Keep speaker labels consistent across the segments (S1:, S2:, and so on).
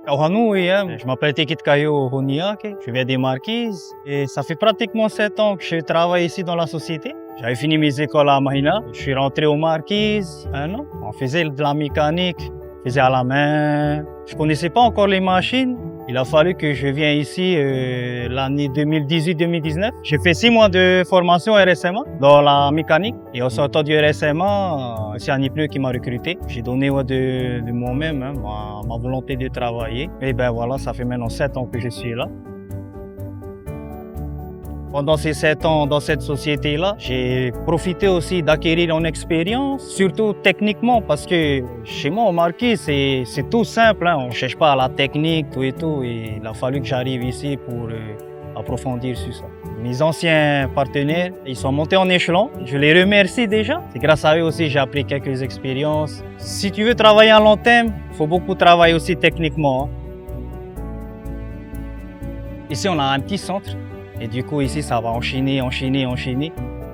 S1: Orano, oui, hein. Je m'appelle Tekit Kayo Honiak, je viens des Marquises et ça fait pratiquement 7 ans que je travaille ici dans la société. J'avais fini mes écoles à Mahina, je suis rentré aux Marquises, 1 an. On faisait de la mécanique, on faisait à la main. Je connaissais pas encore les machines. Il a fallu que je vienne ici l'année 2018-2019. J'ai fait 6 mois de formation RSMA dans la mécanique. Et en sortant du RSMA, c'est un IPNE qui m'a recruté. J'ai donné de moi-même hein, ma volonté de travailler. Et ben voilà, ça fait maintenant 7 ans que je suis là. Pendant ces 7 ans dans cette société-là, j'ai profité aussi d'acquérir une expérience, surtout techniquement, parce que chez moi, au Marquis, c'est tout simple. Hein. On ne cherche pas à la technique, tout et tout. Et il a fallu que j'arrive ici pour approfondir sur ça. Mes anciens partenaires, ils sont montés en échelon. Je les remercie déjà. C'est grâce à eux aussi que j'ai appris quelques expériences. Si tu veux travailler à long terme, il faut beaucoup travailler aussi techniquement. Hein. Ici, on a un petit centre. Et du coup, ici, ça va enchaîner.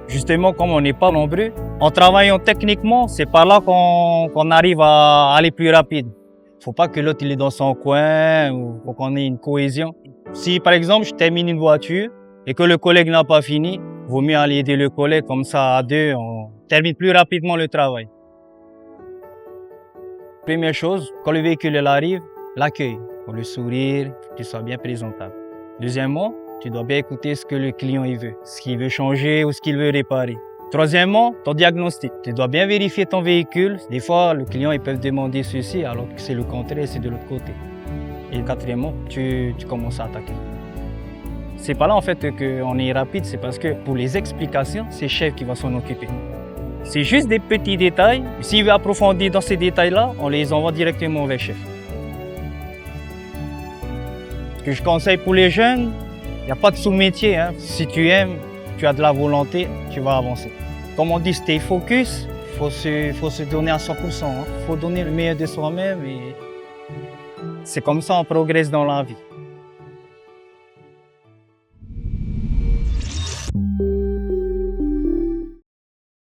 S1: Justement, comme on n'est pas nombreux, en travaillant techniquement, c'est par là qu'on arrive à aller plus rapide. Il ne faut pas que l'autre il est dans son coin, ou faut qu'on ait une cohésion. Si, par exemple, je termine une voiture et que le collègue n'a pas fini, il vaut mieux aller aider le collègue, comme ça, à deux, on termine plus rapidement le travail. Première chose, quand le véhicule arrive, l'accueil. Pour le sourire, qu'il soit bien présentable. Deuxièmement, tu dois bien écouter ce que le client il veut, ce qu'il veut changer ou ce qu'il veut réparer. Troisièmement, ton diagnostic. Tu dois bien vérifier ton véhicule. Des fois, le client il peut demander ceci alors que c'est le contraire, c'est de l'autre côté. Et quatrièmement, tu commences à attaquer. C'est pas là en fait qu'on est rapide, c'est parce que pour les explications, c'est le chef qui va s'en occuper. C'est juste des petits détails. S'il veut approfondir dans ces détails-là, on les envoie directement vers le chef. Ce que je conseille pour les jeunes, il n'y a pas de sous-métier. Hein. Si tu aimes, tu as de la volonté, tu vas avancer. Comme on dit, stay focus, il faut se donner à 100%. Il faut donner le meilleur de soi-même. Et c'est comme ça qu'on progresse dans la vie.